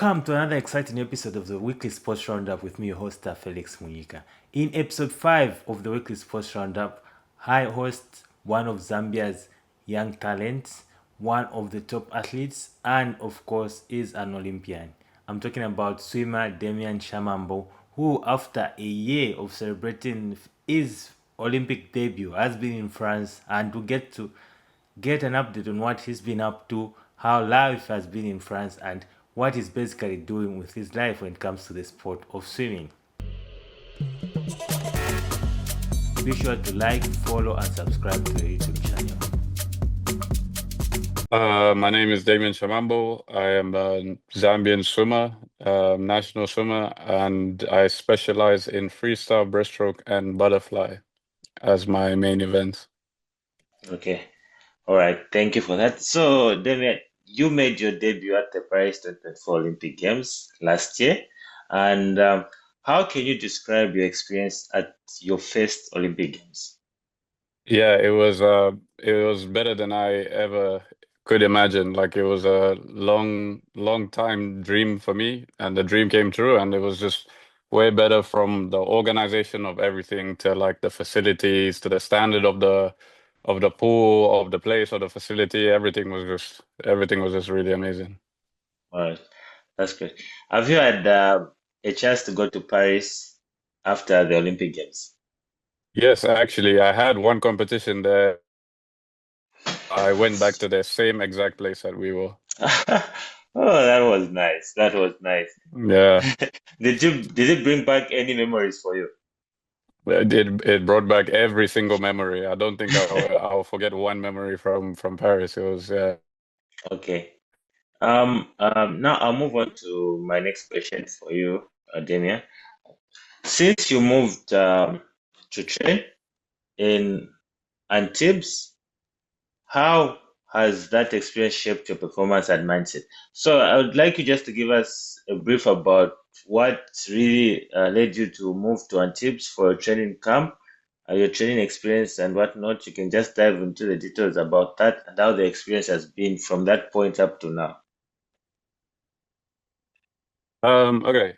Welcome to another exciting episode of the Weekly Sports Roundup with me, your host, Felix Munyika. In episode 5 of the Weekly Sports Roundup, I host one of Zambia's young talents, one of the top athletes, and of course, is an Olympian. I'm talking about swimmer Damien Shamambo, who, after a year of celebrating his Olympic debut, has been in France, and to get an update on what he's been up to, how life has been in France, and what he's basically doing with his life when it comes to the sport of swimming. Be sure to like, follow, and subscribe to the YouTube channel. My name is Damien Shamambo. I am a Zambian swimmer, national swimmer, and I specialize in freestyle, breaststroke, and butterfly as my main events. Okay. All right. Thank you for that. So, Damien, you made your debut at the Paris 2024 Olympic Games last year. And how can you describe your experience at your first Olympic Games? Yeah, it was better than I ever could imagine. Like it was a long time dream for me, and the dream came true, and it was just way better from the organization of everything to like the facilities to the standard of the pool, of the place, of the facility. Everything was just really amazing. All right. That's great. Have you had a chance to go to Paris after the Olympic Games? Yes, actually, I had one competition there. I went back to the same exact place that we were. Oh, that was nice. That was nice. Yeah. Did it bring back any memories for you? It brought back every single memory. I don't think I'll forget one memory from Paris. It was Okay. Now I'll move on to my next question for you, Damien. Since you moved to train in Antibes, how has that experience shaped your performance and mindset? So I would like you just to give us a brief about what really led you to move to Antibes for a training camp, your training experience and whatnot. You can just dive into the details about that and how the experience has been from that point up to now. okay.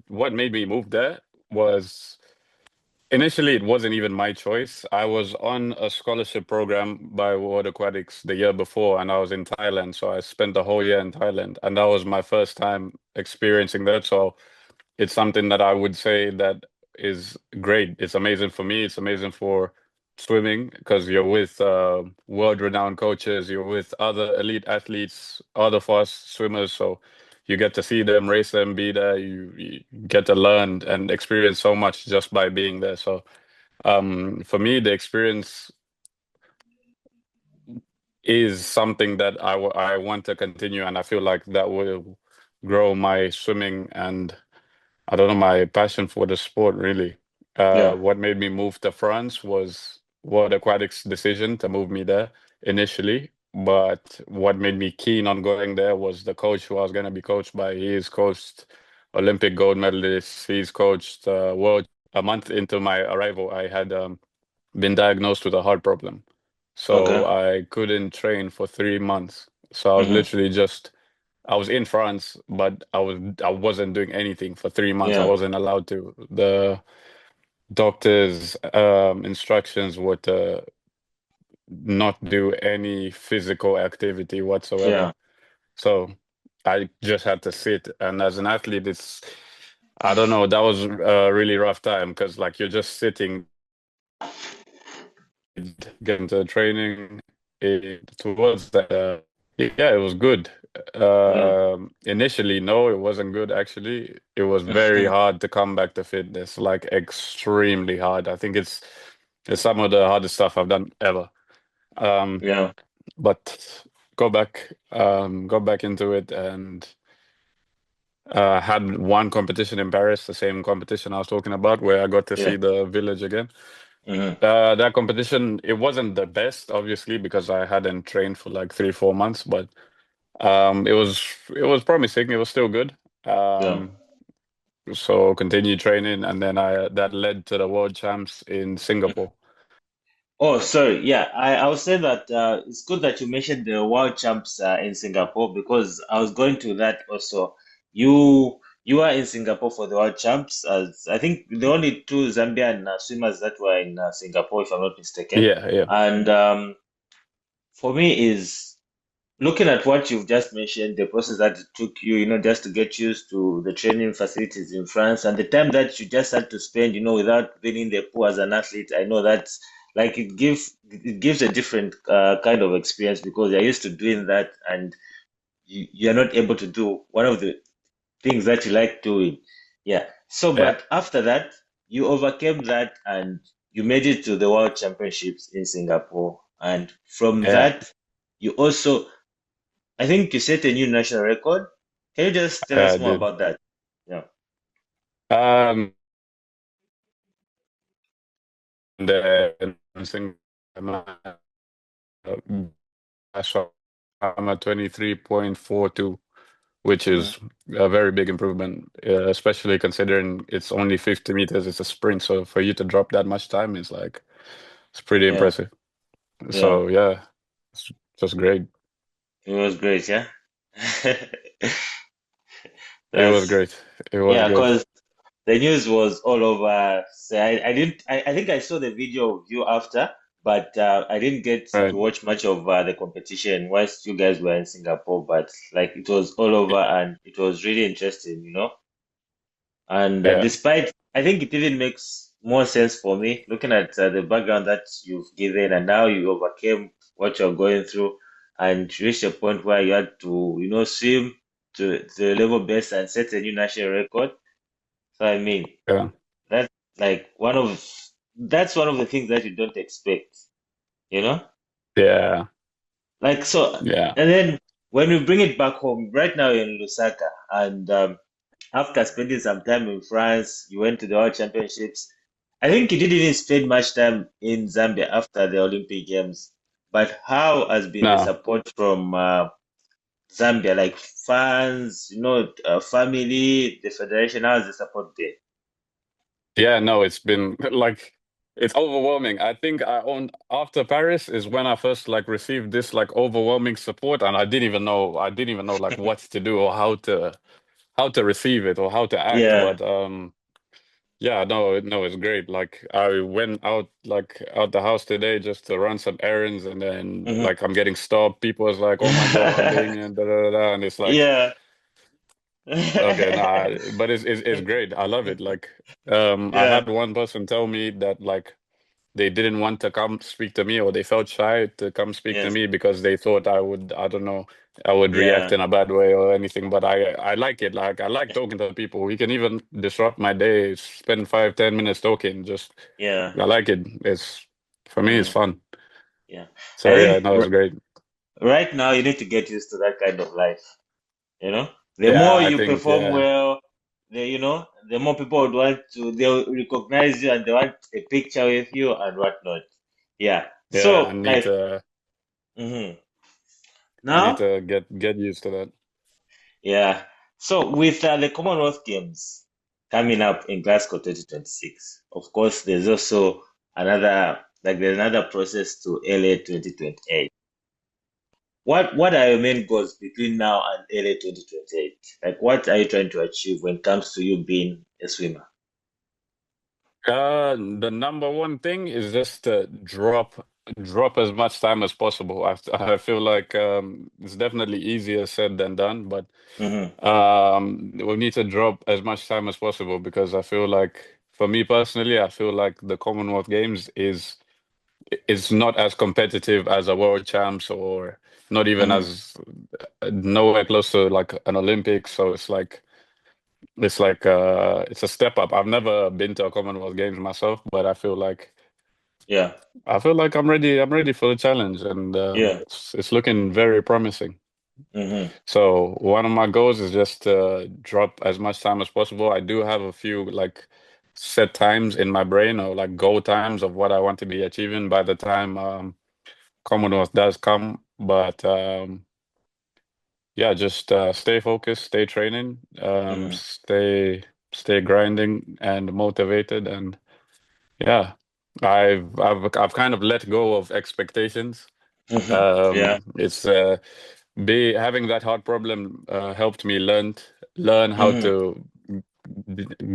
What made me move there was initially it wasn't even my choice. I was on a scholarship program by World Aquatics the year before, and I was in Thailand, so I spent the whole year in Thailand, and that was my first time experiencing that. So it's something that I would say that is great. It's amazing for me. It's amazing for swimming because you're with world-renowned coaches, you're with other elite athletes, other fast swimmers. So you get to see them, race them, be there. You get to learn and experience so much just by being there. So for me, the experience is something that I want to continue, and I feel like that will grow my swimming and I don't know, my passion for the sport really. Yeah. What made me move to France was World Aquatics' decision to move me there initially. But what made me keen on going there was the coach who I was going to be coached by. He's coached Olympic gold medalists. He's coached world. A month into my arrival, I had been diagnosed with a heart problem. So Okay. I couldn't train for 3 months. So I was Mm-hmm. literally just I was in France, but I wasn't doing anything for 3 months. I Yeah. wasn't allowed to. The doctor's instructions were to not do any physical activity whatsoever. Yeah. So I just had to sit. And as an athlete, I don't know, that was a really rough time because like you're just sitting, getting to training towards that. Yeah, it was good. Yeah. Initially, no, it wasn't good actually. It was very hard to come back to fitness, like extremely hard. I think it's some of the hardest stuff I've done ever. Um, Yeah. but go back into it and had one competition in Paris, the same competition I was talking about, where I got to see Yeah. the village again. Mm-hmm. That competition, it wasn't the best, obviously, because I hadn't trained for like 3, 4 months, but it was promising. It was still good. Yeah. So continued training, and then I that led to the world champs in Singapore. Oh, sorry. Yeah, I would say that it's good that you mentioned the world champs in Singapore because I was going to that also. you are in Singapore for the World Champs, as I think the only two Zambian swimmers that were in Singapore, if I'm not mistaken. Yeah, yeah, And for me is looking at what you've just mentioned, the process that it took you, just to get used to the training facilities in France and the time that you just had to spend, without being in the pool as an athlete. I know that's like it gives a different kind of experience because you're used to doing that and you're not able to do one of the things that you like doing. Yeah. So, yeah, but after that, you overcame that and you made it to the World Championships in Singapore. And from yeah. that, you also, I think you set a new national record. Can you just tell I us more did. about that? Yeah. Um, the thing, so I'm at 23.42, which Hmm. is a very big improvement, especially considering it's only 50 meters. It's a sprint, so for you to drop that much time is like it's pretty Yeah. impressive. Yeah. So yeah, it's just great. It was great. Yeah. It was That's, great. It was yeah, great. because the news was all over. So I didn't. I think I saw the video of you after, but I didn't get to Right. watch much of the competition whilst you guys were in Singapore. But like it was all over, and it was really interesting. And Yeah. despite, I think it even makes more sense for me looking at the background that you've given, and now you overcame what you're going through, and reached a point where you had to, swim to the level best and set a new national record. So I mean. Yeah. That's like that's one of the things that you don't expect, you know? Yeah. Like so, Yeah. and then when we bring it back home, right now you're in Lusaka, and after spending some time in France, you went to the World Championships. I think you didn't even spend much time in Zambia after the Olympic Games. But how has been the No. support from Zambia, like fans, family, the federation? How's the support there? Yeah, no, it's been like it's overwhelming. I think I owned after Paris is when I first like received this like overwhelming support, and I didn't even know like what to do or how to receive it or how to act. Yeah. But yeah, no, it's great. Like I went out like out the house today just to run some errands, and then Hmm. like I'm getting stopped. People was like, "Oh my God, Damien," da da da, da. And it's like, Yeah. okay, nah, but it's great. I love it. Like, I Yeah, had one person tell me that like they didn't want to come speak to me or they felt shy to come speak to yes, me because they thought I don't know, I would react yeah, in a bad way or anything. But I like it. Like I like talking to people. We can even disrupt my day, spend 5, 10 minutes talking. Just yeah, I like it. It's for me, it's hmm, fun. yeah. I So yeah, think no, it's great. right now you need to get used to that kind of life, you know? The Yeah, more I you think perform yeah, well, the more people would want to, they'll recognize you and they want a picture with you and whatnot. Yeah. yeah. I So, need like, to hmm I need now, to get used to that. yeah. So, with the Commonwealth Games coming up in Glasgow 2026, of course, there's another process to LA 2028. What are your main goals between now and LA 2028? Like, what are you trying to achieve when it comes to you being a swimmer? The number one thing is just to drop as much time as possible. I feel like it's definitely easier said than done, but Mm-hmm. we need to drop as much time as possible because I feel like for me personally, I feel like the Commonwealth Games is not as competitive as a World Champs or not even Mm-hmm. as nowhere close to like an Olympics. So it's like it's a step up. I've never been to a Commonwealth Games myself, but Yeah. I feel like I'm ready for the challenge, and Yeah. it's looking very promising. Mm-hmm. So one of my goals is just to drop as much time as possible. I do have a few like set times in my brain or like goal times of what I want to be achieving by the time Commonwealth does come. But yeah, just stay focused, stay training, Mm-hmm. stay grinding and motivated, and yeah, I've kind of let go of expectations. Mm-hmm. Yeah. It's be having that heart problem helped me learn how Mm-hmm. to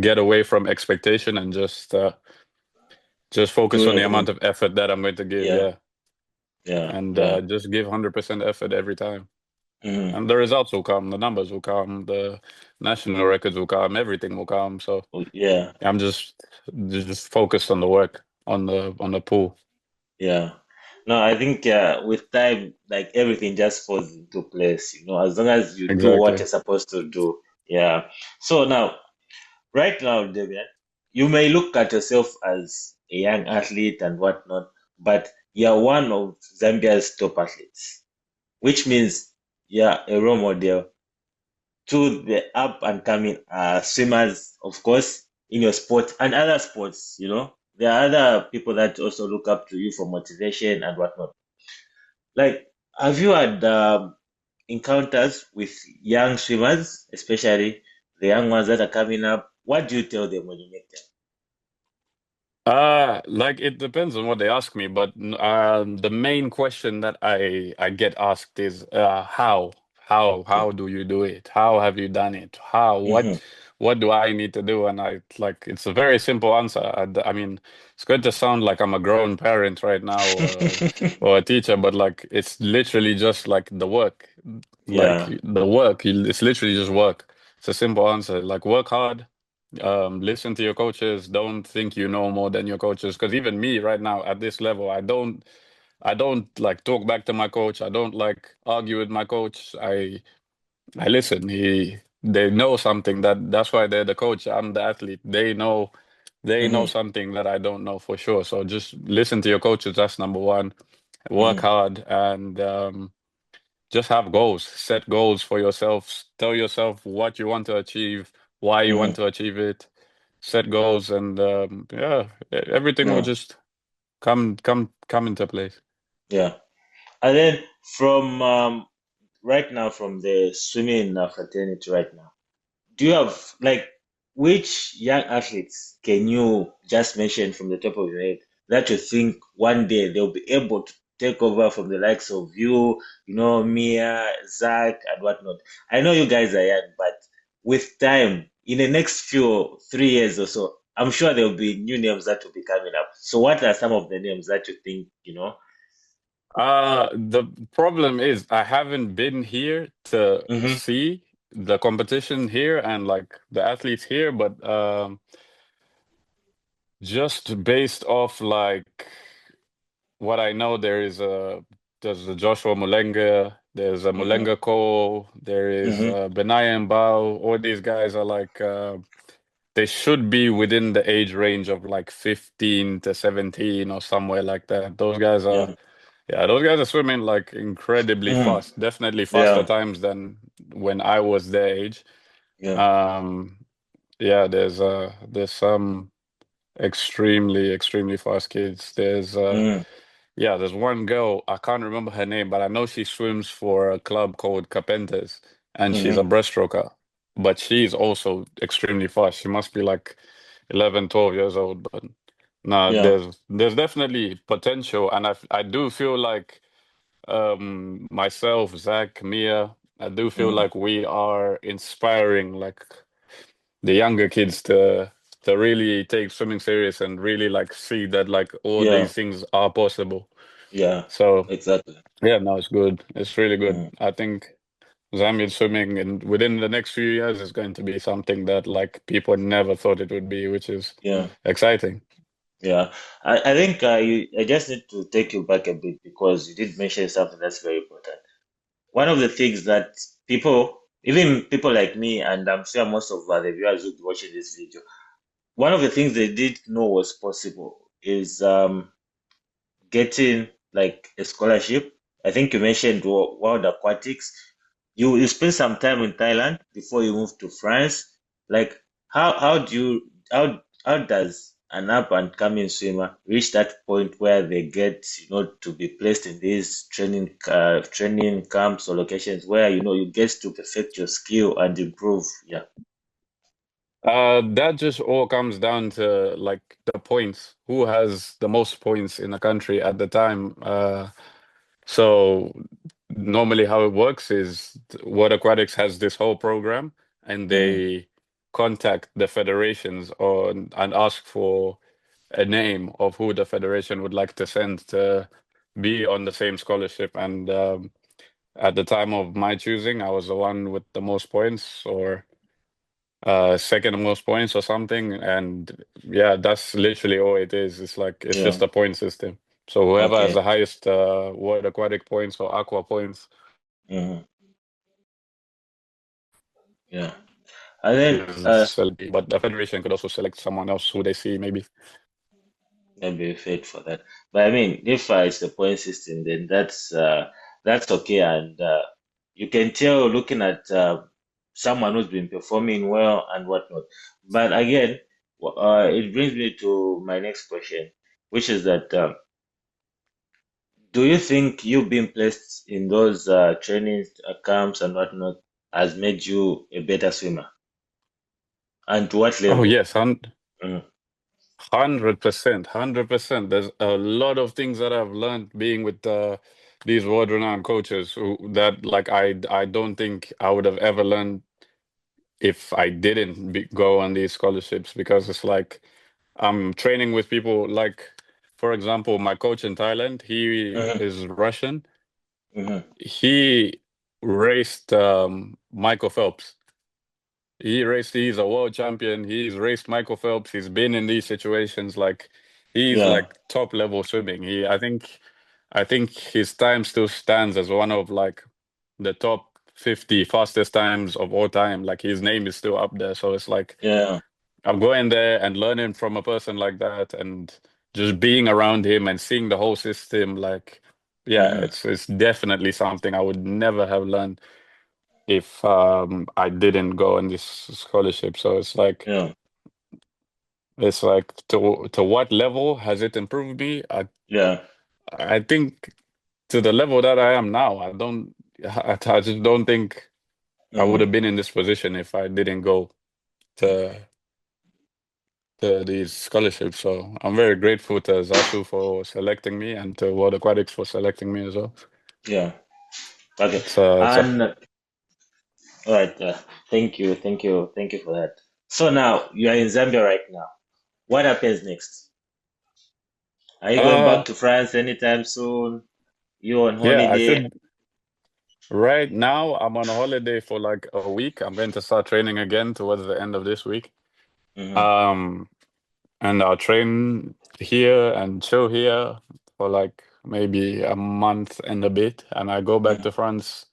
get away from expectation and just focus Do on the amount everything. of effort that I'm going to give, Yeah, yeah, yeah, and yeah. just give 100% effort every time. Mm-hmm. And the results will come, the numbers will come, the national records will come, everything will come. So Yeah, I'm just focused on the work on the pool. yeah. No, I think with time, like everything just falls into place, as long as you do what Exactly. you're supposed to do. Yeah. So now, right now, David, you may look at yourself as a young athlete and whatnot, but you're one of Zambia's top athletes, which means you're a role model to the up and coming swimmers, of course, in your sport and other sports. There are other people that also look up to you for motivation and whatnot. Like, have you had encounters with young swimmers, especially the young ones that are coming up? What do you tell them when you meet them? Like it depends on what they ask me, but the main question that I get asked is how do you do it? How have you done it? How Mm-hmm. what do I need to do? And I like it's a very simple answer. I mean, it's going to sound like I'm a grown parent right now or a teacher, but like it's literally just like the work, like Yeah. the work. It's literally just work. It's a simple answer. Like work hard, listen to your coaches. Don't think you know more than your coaches. Because even me right now at this level, I don't like talk back to my coach. I don't like argue with my coach. I listen. They know something that's why they're the coach. I'm the athlete. They know Mm-hmm. something that I don't know for sure. So just listen to your coaches. That's number one. Work Mm-hmm. hard and just have goals. Set goals for yourself. Tell yourself what you want to achieve, why you want Mm-hmm. to achieve it. Set goals, and yeah, everything will No. just come into place. Yeah. And then from right now, from the swimming fraternity right now, do you have like which young athletes can you just mention from the top of your head that you think one day they'll be able to take over from the likes of you, Mia, Zach, and whatnot? I know you guys are young, but with time, in the next few 3 years or so, I'm sure there'll be new names that will be coming up. So, what are some of the names that you think? The problem is I haven't been here to Mm-hmm. see the competition here and like the athletes here, but just based off like what I know, there's a Joshua Mulenga, there's a Mm-hmm. Mulenga Cole, there is Mm-hmm. Benaya Mbao. All these guys are like they should be within the age range of like 15 to 17 or somewhere like that. Yeah. Those guys are swimming like incredibly Mm-hmm. fast, definitely faster Yeah. times than when I was their age. Yeah. Um, yeah, there's some extremely fast kids. Mm-hmm. There's one girl, I can't remember her name, but I know she swims for a club called Carpenters and she's a Mm-hmm. breaststroker. But she's also extremely fast. She must be like 11, 12 years old. But no, Yeah. there's definitely potential. And I do feel like myself, Zach, Mia, I do feel Mm-hmm. like we are inspiring like the younger kids to really take swimming serious and really like see that like all Yeah. these things are possible. Yeah. So Exactly. yeah, no, it's good. It's really good. Mm-hmm. I think Zambian swimming and within the next few years is going to be something that like people never thought it would be, which is Yeah. exciting. Yeah, I think I just need to take you back a bit because you did mention something that's very important. One of the things that people, even people like me, and I'm sure most of the viewers who be watching this video, one of the things they did know was possible is getting like a scholarship. I think you mentioned World Aquatics. You spent some time in Thailand before you moved to France. Like how do you how does an up and coming swimmer reach that point where they get to be placed in these training camps or locations where you get to perfect your skill and improve? Yeah. That just all comes down to like the points. Who has the most points in the country at the time? So normally how it works is World Aquatics has this whole program, and they contact the federations and ask for a name of who the federation would like to send to be on the same scholarship. And at the time of my choosing, I was the one with the most points, or second most points or something. And yeah, that's literally all it is. It's like it's Yeah. just a point system. So whoever has Okay. the highest World Aquatic points or Aqua points Mm-hmm. Yeah. And then is selected. But the federation could also select someone else who they see maybe. maybe fit for that. But I mean, if it's the point system, then that's okay, and you can tell looking at someone who's been performing well and whatnot. But again, it brings me to my next question, which is that do you think you being placed in those training camps and whatnot has made you a better swimmer? And to what Oh level? yes, 100%, 100%. There's a lot of things that I've learned being with these world-renowned coaches that like I don't think I would have ever learned if I didn't go on these scholarships, because it's like I'm training with people like, for example, my coach in Thailand, he Mm-hmm, is Russian. mm-hmm. He raced Michael Phelps. He's a world champion. He's raced Michael Phelps. He's been in these situations. Like he's Yeah, like top level swimming. I think his time still stands as one of like the top 50 fastest times of all time. Like his name is still up there. So it's like yeah. I'm going there and learning from a person like that, and just being around him and seeing the whole system. Like, yeah, Mm-hmm, it's definitely something I would never have learned if I didn't go on this scholarship. So yeah, it's like to what level has it improved me? yeah. I think to the level that I am now, I just don't think I would Mm-hmm. have been in this position if I didn't go to these scholarships. So I'm very grateful to Zasu for selecting me and to World Aquatics for selecting me as well. Yeah. Okay. It's a And all right. Thank you. Thank you. Thank you for that. So now you are in Zambia right now. What happens next? Are you going back uh to France anytime soon? You on yeah, I holiday? should. Right now, I'm on a holiday for like a week. I'm going to start training again towards the end of this week. Mm-hmm. Um, and I'll train here and chill here for like maybe a month and a bit, and I go back to France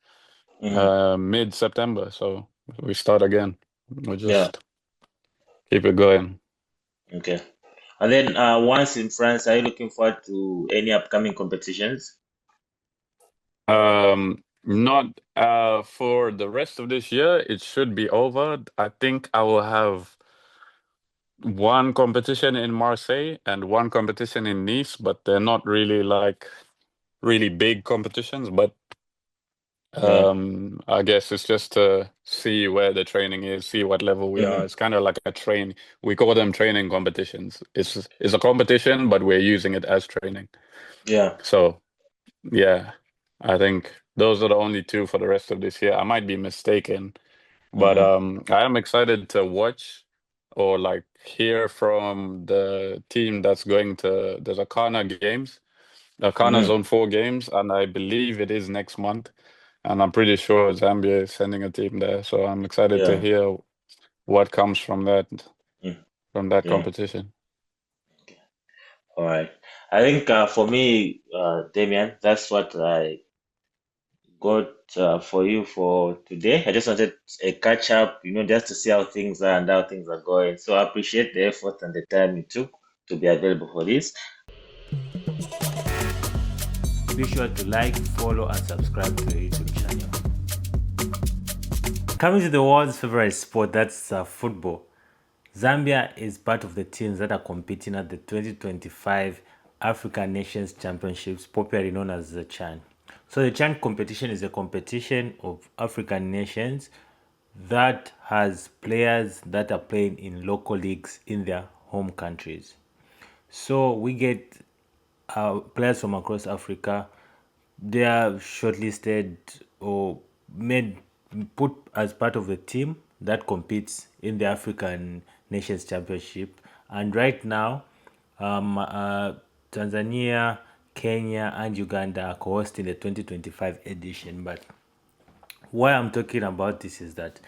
Mm-hmm. mid-September. So we start again. We Yeah. just keep it going. Okay. And then once in France, are you looking forward to any upcoming competitions? Not for the rest of this year. It should be over. I think I will have one competition in Marseille and one competition in Nice, but they're not really like really big competitions. But Yeah. I guess it's just to see where the training is, see what level we are. Mm-hmm. It's kind of like a train. We call them training competitions. It's a competition, but we're using it as training. Yeah. So yeah, I think those are the only two for the rest of this year. I might be mistaken, but Mm-hmm. I am excited to watch or like hear from the team that's going to there's Akana games, Akana Mm-hmm. Zone 4 games, and I believe it is next month. And I'm pretty sure Zambia is sending a team there. So I'm excited to Yeah. hear what comes Mm. from that Yeah. competition. All right. I think for me, Damien, that's what I got for you for today. I just wanted a catch up, just to see how things are and how things are going. So I appreciate the effort and the time you took to be available for this. Be sure to like, follow, and subscribe to the YouTube channel. Coming to the world's favorite sport, that's football. Zambia is part of the teams that are competing at the 2025 African Nations Championships, popularly known as the CHAN. So the CHAN competition is a competition of African nations that has players that are playing in local leagues in their home countries. So we get players from across Africa they are shortlisted or made put as part of the team that competes in the African Nations Championship. And right now, Tanzania, Kenya, and Uganda are co-hosting the 2025 edition. But why I'm talking about this is that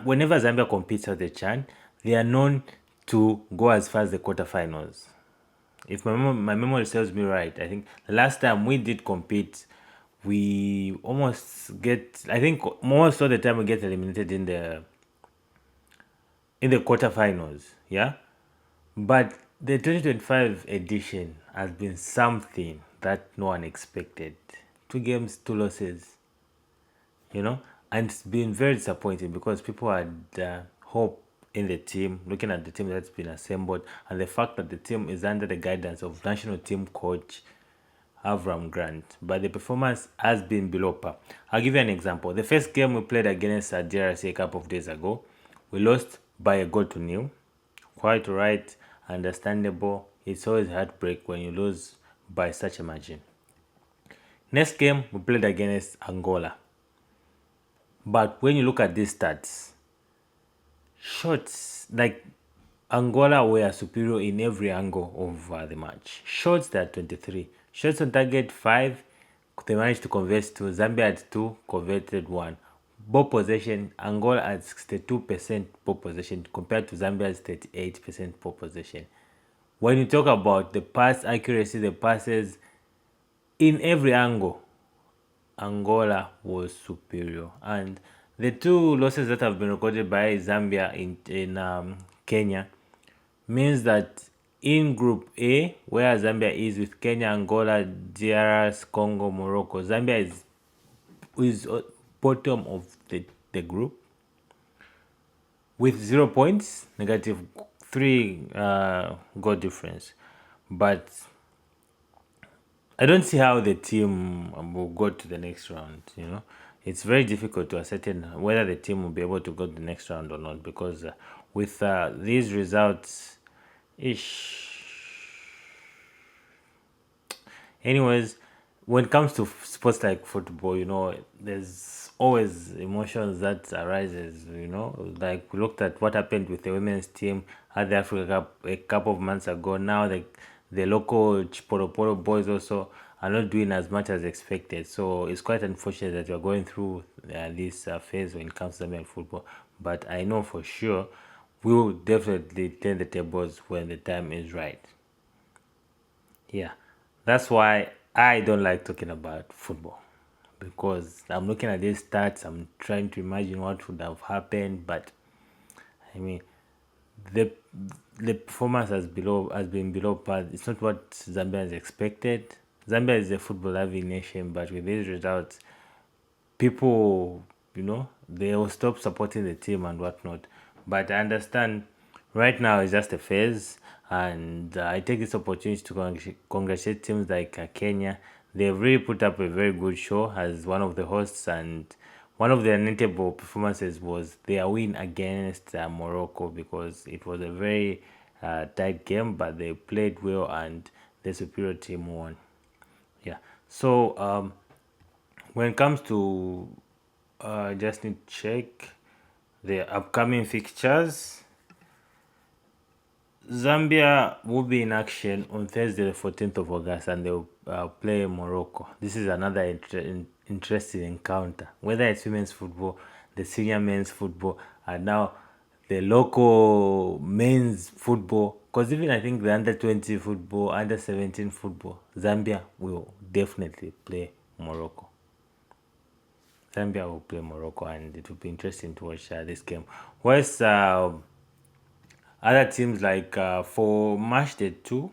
whenever Zambia competes at the CHAN, they are known to go as far as the quarterfinals. If my memory serves me right, I think the last time we did compete, we almost get. I think most of the time we get eliminated in the quarterfinals. Yeah, but the 2025 edition has been something that no one expected. 2 games, 2 losses. And it's been very disappointing because people had hope in the team, looking at the team that's been assembled, and the fact that the team is under the guidance of national team coach Avram Grant, but the performance has been below par. I'll give you an example. The first game we played against DRC a couple of days ago, we lost by a goal to nil. Quite right, understandable. It's always heartbreak when you lose by such a margin. Next game, we played against Angola. But when you look at these stats, shots, like Angola were superior in every angle of the match. Shots, they are 23. Shots on target, 5. They managed to convert 2. Zambia had 2, converted 1. Ball possession, Angola had 62% ball possession compared to Zambia's 38% ball possession. When you talk about the pass accuracy, the passes, in every angle, Angola was superior. And the 2 losses that have been recorded by Zambia in Kenya means that in Group A, where Zambia is with Kenya, Angola, DRS, Congo, Morocco, Zambia is bottom of the group with 0 points, -3 goal difference. But I don't see how the team will go to the next round. It's very difficult to ascertain whether the team will be able to go to the next round or not, because with these results, anyways, when it comes to sports like football, there's always emotions that arises. Like we looked at what happened with the women's team at the Africa Cup a couple of months ago. Now the local Chipolopolo Boys also are not doing as much as expected. So it's quite unfortunate that we're going through this phase when it comes to Zambian football. But I know for sure we will definitely turn the tables when the time is right. Yeah, that's why I don't like talking about football, because I'm looking at these stats, I'm trying to imagine what would have happened, but I mean, the performance has been below par. It's not what Zambians expected. Zambia is a football-loving nation, but with these results, people, they will stop supporting the team and whatnot. But I understand right now it's just a phase, and I take this opportunity to congratulate teams like Kenya. They've really put up a very good show as one of the hosts, and one of their notable performances was their win against Morocco, because it was a very tight game, but they played well and the superior team won. Yeah. So when it comes to just need to check the upcoming fixtures. Zambia will be in action on Thursday, the 14th of August, and they'll play Morocco. This is another interesting encounter. Whether it's women's football, the senior men's football, and now the local men's football, because even I think the under-20 football, under-17 football, Zambia will definitely play Morocco. Zambia will play Morocco, and it will be interesting to watch this game. Whereas other teams, like for match day 2,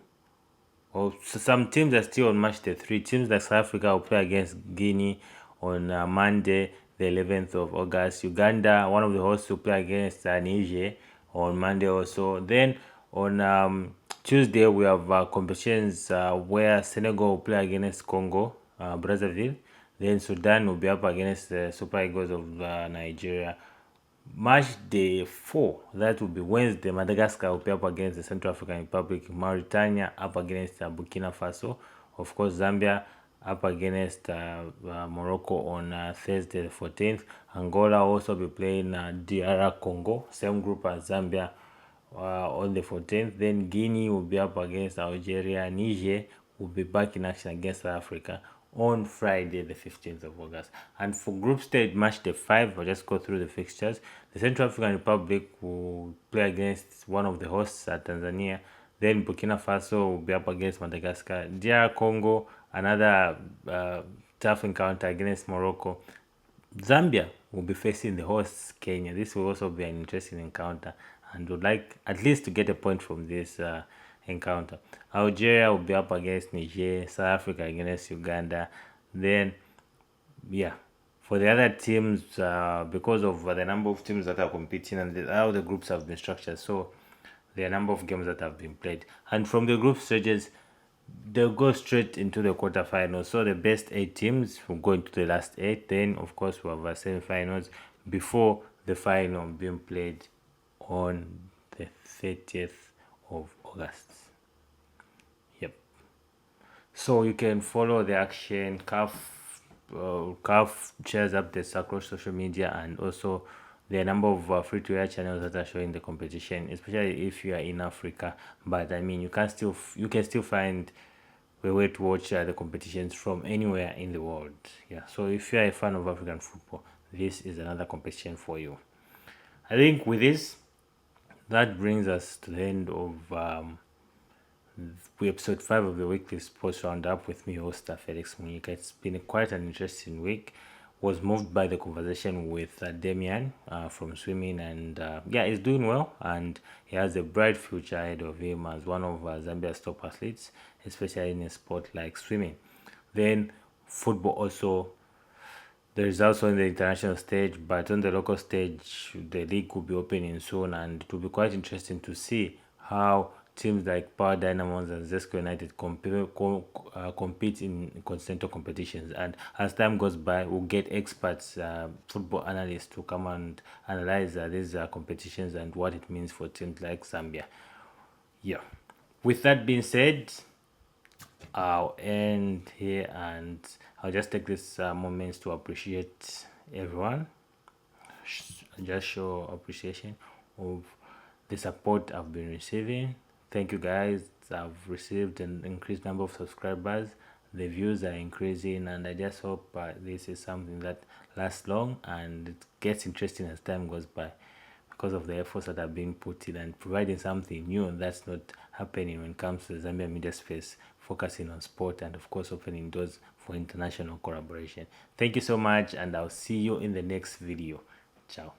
or some teams are still on match day 3. Teams like South Africa will play against Guinea on Monday, the 11th of August. Uganda, one of the hosts, will play against Niger on Monday also. Then on Tuesday, we have competitions where Senegal will play against Congo, Brazzaville. Then Sudan will be up against the Super Eagles of Nigeria. Match day 4, that will be Wednesday, Madagascar will be up against the Central African Republic. Mauritania up against Burkina Faso. Of course, Zambia up against Morocco on Thursday the 14th. Angola also be playing DR Congo, same group as Zambia, on the 14th. Then Guinea will be up against Algeria. Niger will be back in action against South Africa on Friday the 15th of August. And for group stage match day 5, I'll just go through the fixtures. The Central African Republic will play against one of the hosts, Tanzania. Then Burkina Faso will be up against Madagascar. DR Congo, another tough encounter against Morocco. Zambia will be facing the hosts, Kenya. This will also be an interesting encounter, and would like at least to get a point from this encounter. Algeria will be up against Niger, South Africa against Uganda. Then, yeah, for the other teams, because of the number of teams that are competing and how the groups have been structured, so there are a number of games that have been played. And from the group stages, they'll go straight into the quarterfinals. So the best 8 teams will go into the last 8. Then, of course, we have our semi-finals before the final being played on the 30th of August. Yep. So you can follow the action. CAF shares updates across social media, and also there are a number of free-to-air channels that are showing the competition, especially if you are in Africa. But I mean, you can still find a way to watch the competitions from anywhere in the world. Yeah. So if you are a fan of African football, this is another competition for you. I think with this, that brings us to the end of episode 5 of the weekly sports roundup with me, host Felix Munyika. It's been quite an interesting week. Was moved by the conversation with Damien from swimming, and yeah, he's doing well, and he has a bright future ahead of him as one of Zambia's top athletes, especially in a sport like swimming. Then football also. The results on the international stage, but on the local stage, the league will be opening soon, and it will be quite interesting to see how teams like Power Dynamos and Zesco United compete in continental competitions. And as time goes by, we'll get experts, football analysts, to come and analyze these competitions and what it means for teams like Zambia. Yeah. With that being said, I'll end here, and I'll just take this moments to appreciate everyone. Just show appreciation of the support I've been receiving. Thank you guys. I've received an increased number of subscribers. The views are increasing, and I just hope this is something that lasts long and it gets interesting as time goes by, because of the efforts that are being put in and providing something new that's not happening when it comes to the Zambian media space, focusing on sport and of course opening doors for international collaboration. Thank you so much, and I'll see you in the next video. Ciao.